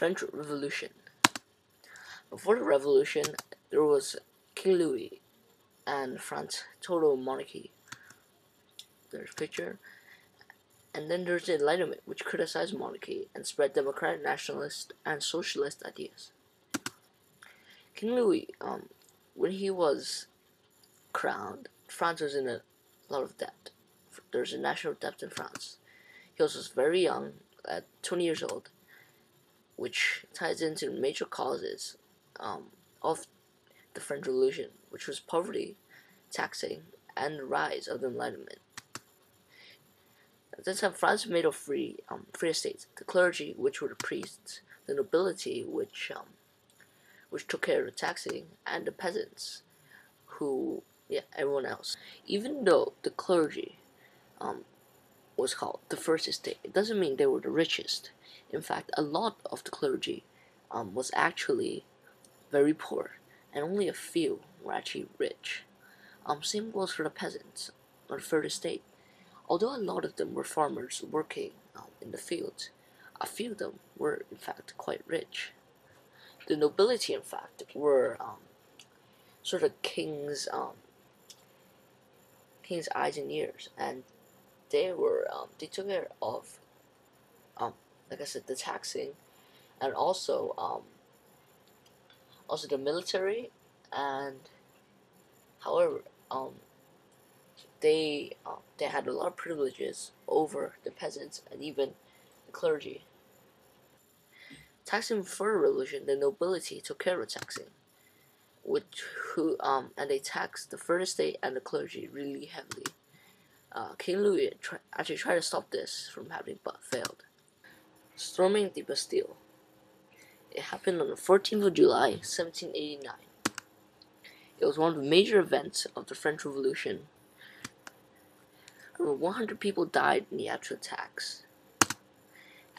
French Revolution. Before the Revolution, there was King Louis and France, total monarchy. There's a picture. And then there's the Enlightenment, which criticized monarchy and spread democratic, nationalist, and socialist ideas. King Louis, when he was crowned, France was in a lot of debt. There's a national debt in France. He was very young, at 20 years old, which ties into major causes of the French Revolution, which was poverty, taxing, and the rise of the Enlightenment. At this time, France was made of free estates. The clergy, which were the priests, the nobility, which took care of the taxing, and the peasants, everyone else. Even though the clergy was called the first estate, it doesn't mean they were the richest. In fact, a lot of the clergy was actually very poor, and only a few were actually rich. Same goes for the peasants or the third estate. Although a lot of them were farmers working in the fields, a few of them were in fact quite rich. The nobility, in fact, were sort of king's eyes and ears, and they took care of like I said, the taxing, and also the military, and however they had a lot of privileges over the peasants and even the clergy. Taxing before the revolution, the nobility took care of taxing, and they taxed the third estate and the clergy really heavily. King Louis actually tried to stop this from happening, but failed. Storming the Bastille. It happened on the 14th of July, 1789. It was one of the major events of the French Revolution. Over 100 people died in the actual attacks,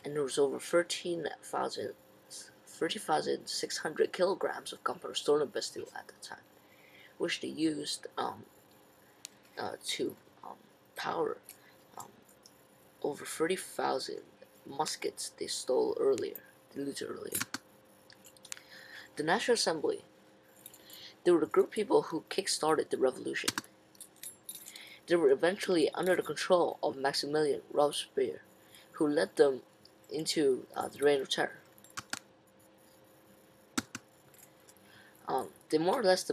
and there was over 30,600 kilograms of gunpowder stored in the Bastille at the time, which they used to power over 30,000 muskets they looted earlier. The National Assembly. They were the group of people who kick-started the revolution. They were eventually under the control of Maximilien Robespierre, who led them into the Reign of Terror. They more or less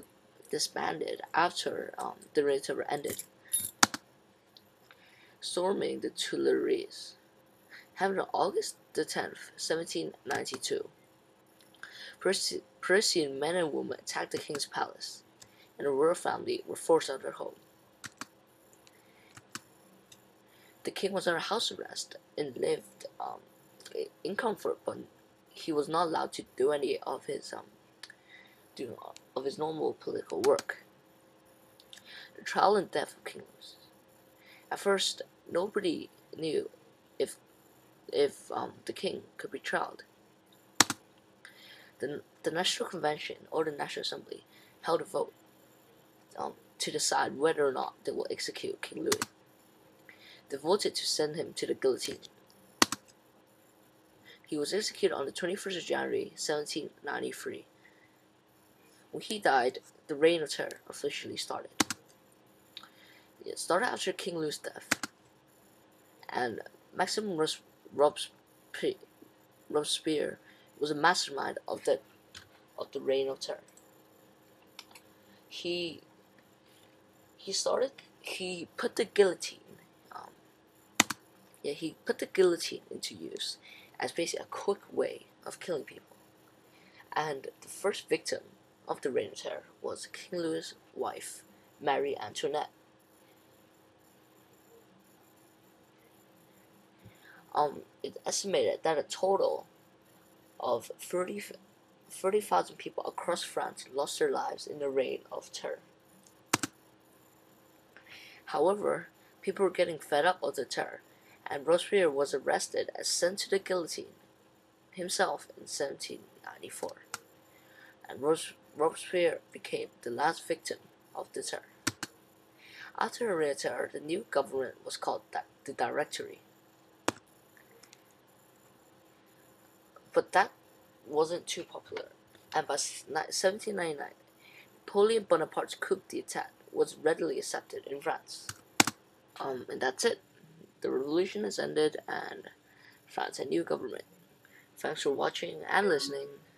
disbanded after the Reign of Terror ended. Storming the Tuileries. Happened on August the 10th, 1792. Parisian men and women attacked the king's palace, and the royal family were forced out of their home. The king was under house arrest and lived in comfort, but he was not allowed to do any of his normal political work. The trial and death of King Louis. At first, nobody knew if the king could be tried. The National Convention, or the National Assembly, held a vote to decide whether or not they will execute King Louis. They voted to send him to the guillotine. He was executed on the 21st of January, 1793. When he died, the Reign of Terror officially started. It started after King Louis' death, and Maximilien Robespierre was a mastermind of the Reign of Terror. He put the guillotine. He put the guillotine into use as basically a quick way of killing people. And the first victim of the Reign of Terror was King Louis' wife, Marie Antoinette. It's estimated that a total of 30,000 people across France lost their lives in the Reign of Terror. However, people were getting fed up of the terror, and Robespierre was arrested and sent to the guillotine himself in 1794. And Robespierre became the last victim of the terror. After the Reign of Terror, the new government was called the Directory. But that wasn't too popular, and by 1799, Napoleon Bonaparte's coup d'etat was readily accepted in France. And that's it. The revolution has ended, and France a new government. Thanks for watching and listening.